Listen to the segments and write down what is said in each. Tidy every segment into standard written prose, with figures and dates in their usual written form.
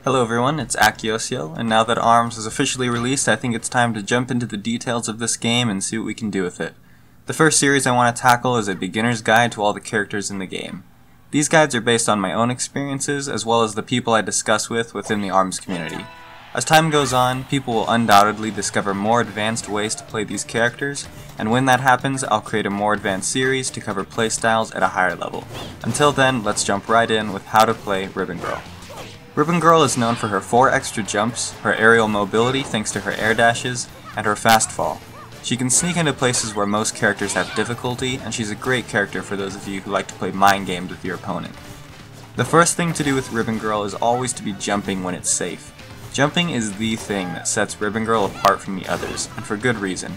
Hello everyone, it's Akiosio, and now that ARMS is officially released, I think it's time to jump into the details of this game and see what we can do with it. The first series I want to tackle is a beginner's guide to all the characters in the game. These guides are based on my own experiences, as well as the people I discuss within the ARMS community. As time goes on, people will undoubtedly discover more advanced ways to play these characters, and when that happens, I'll create a more advanced series to cover playstyles at a higher level. Until then, let's jump right in with how to play Ribbon Girl. Ribbon Girl is known for her 4 extra jumps, her aerial mobility thanks to her air dashes, and her fast fall. She can sneak into places where most characters have difficulty, and she's a great character for those of you who like to play mind games with your opponent. The first thing to do with Ribbon Girl is always to be jumping when it's safe. Jumping is the thing that sets Ribbon Girl apart from the others, and for good reason.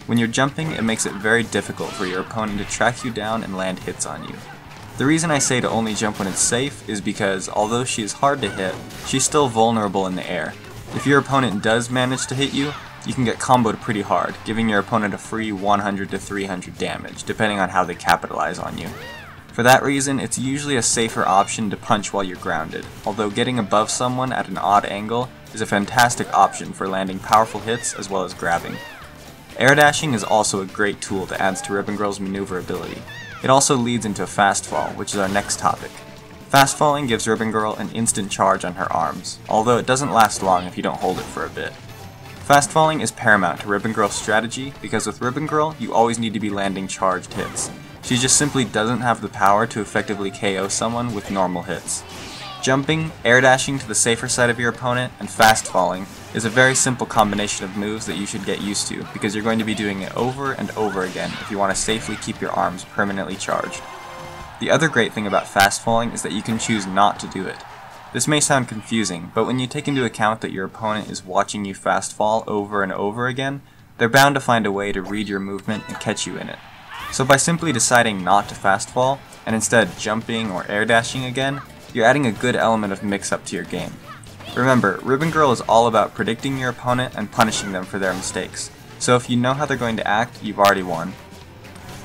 When you're jumping, it makes it very difficult for your opponent to track you down and land hits on you. The reason I say to only jump when it's safe is because, although she is hard to hit, she's still vulnerable in the air. If your opponent does manage to hit you, you can get comboed pretty hard, giving your opponent a free 100 to 300 damage, depending on how they capitalize on you. For that reason, it's usually a safer option to punch while you're grounded, although getting above someone at an odd angle is a fantastic option for landing powerful hits as well as grabbing. Air dashing is also a great tool that adds to Ribbon Girl's maneuverability. It also leads into fast fall, which is our next topic. Fast falling gives Ribbon Girl an instant charge on her arms, although it doesn't last long if you don't hold it for a bit. Fast falling is paramount to Ribbon Girl's strategy because with Ribbon Girl, you always need to be landing charged hits. She just simply doesn't have the power to effectively KO someone with normal hits. Jumping, air dashing to the safer side of your opponent, and fast falling is a very simple combination of moves that you should get used to because you're going to be doing it over and over again if you want to safely keep your arms permanently charged. The other great thing about fast falling is that you can choose not to do it. This may sound confusing, but when you take into account that your opponent is watching you fast fall over and over again, they're bound to find a way to read your movement and catch you in it. So by simply deciding not to fast fall, and instead jumping or air dashing again, you're adding a good element of mix-up to your game. Remember, Ribbon Girl is all about predicting your opponent and punishing them for their mistakes, so if you know how they're going to act, you've already won.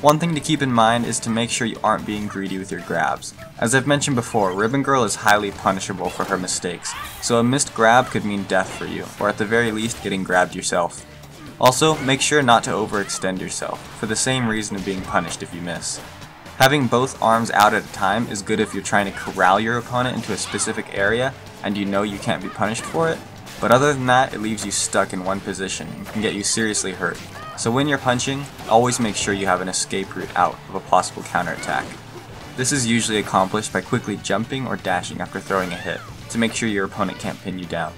One thing to keep in mind is to make sure you aren't being greedy with your grabs. As I've mentioned before, Ribbon Girl is highly punishable for her mistakes, so a missed grab could mean death for you, or at the very least getting grabbed yourself. Also, make sure not to overextend yourself, for the same reason of being punished if you miss. Having both arms out at a time is good if you're trying to corral your opponent into a specific area and you know you can't be punished for it, but other than that, it leaves you stuck in one position and can get you seriously hurt. So when you're punching, always make sure you have an escape route out of a possible counterattack. This is usually accomplished by quickly jumping or dashing after throwing a hit, to make sure your opponent can't pin you down.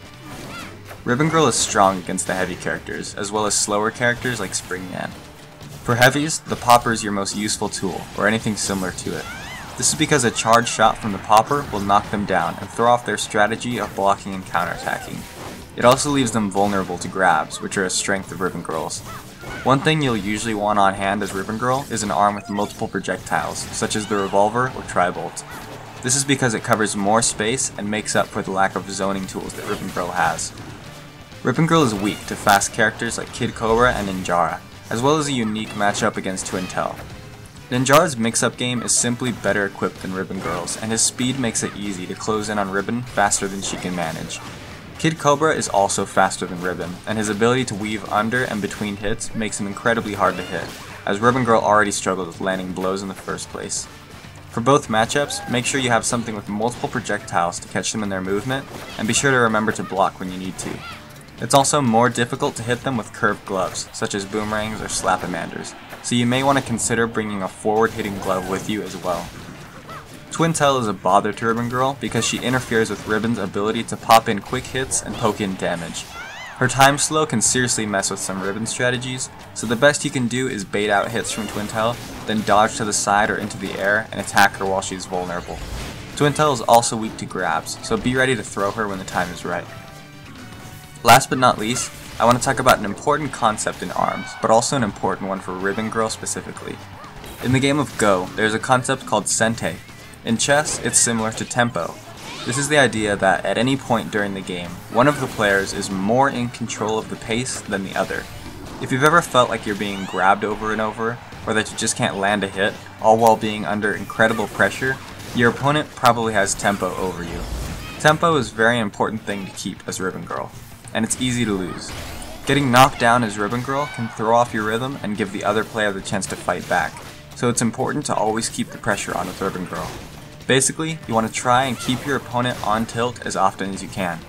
Ribbon Girl is strong against the heavy characters, as well as slower characters like Spring Man. For heavies, the popper is your most useful tool, or anything similar to it. This is because a charged shot from the popper will knock them down and throw off their strategy of blocking and counterattacking. It also leaves them vulnerable to grabs, which are a strength of Ribbon Girl's. One thing you'll usually want on hand as Ribbon Girl is an arm with multiple projectiles, such as the revolver or tri-bolt. This is because it covers more space and makes up for the lack of zoning tools that Ribbon Girl has. Ribbon Girl is weak to fast characters like Kid Cobra and Ninjara, as well as a unique matchup against Twintel. Ninjara's mix-up game is simply better equipped than Ribbon Girl's, and his speed makes it easy to close in on Ribbon faster than she can manage. Kid Cobra is also faster than Ribbon, and his ability to weave under and between hits makes him incredibly hard to hit, as Ribbon Girl already struggled with landing blows in the first place. For both matchups, make sure you have something with multiple projectiles to catch them in their movement, and be sure to remember to block when you need to. It's also more difficult to hit them with curved gloves, such as boomerangs or slap-amanders, so you may want to consider bringing a forward-hitting glove with you as well. Twintel is a bother to Ribbon Girl because she interferes with Ribbon's ability to pop in quick hits and poke in damage. Her time slow can seriously mess with some Ribbon strategies, so the best you can do is bait out hits from Twintel, then dodge to the side or into the air and attack her while she's vulnerable. Twintel is also weak to grabs, so be ready to throw her when the time is right. Last but not least, I want to talk about an important concept in ARMS, but also an important one for Ribbon Girl specifically. In the game of Go, there's a concept called Sente. In chess, it's similar to tempo. This is the idea that at any point during the game, one of the players is more in control of the pace than the other. If you've ever felt like you're being grabbed over and over, or that you just can't land a hit, all while being under incredible pressure, your opponent probably has tempo over you. Tempo is a very important thing to keep as Ribbon Girl, and it's easy to lose. Getting knocked down as Ribbon Girl can throw off your rhythm and give the other player the chance to fight back, so it's important to always keep the pressure on with Ribbon Girl. Basically, you want to try and keep your opponent on tilt as often as you can.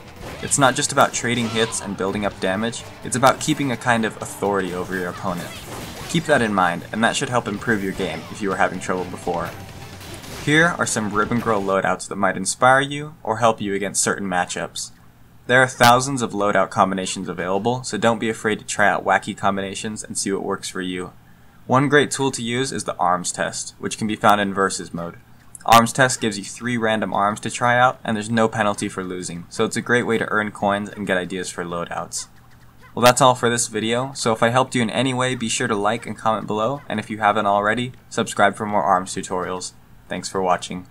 It's not just about trading hits and building up damage, it's about keeping a kind of authority over your opponent. Keep that in mind, and that should help improve your game if you were having trouble before. Here are some Ribbon Girl loadouts that might inspire you or help you against certain matchups. There are thousands of loadout combinations available, so don't be afraid to try out wacky combinations and see what works for you. One great tool to use is the arms test, which can be found in versus mode. Arms test gives you 3 random arms to try out, and there's no penalty for losing, so it's a great way to earn coins and get ideas for loadouts. Well, that's all for this video, so if I helped you in any way, be sure to like and comment below, and if you haven't already, subscribe for more arms tutorials. Thanks for watching.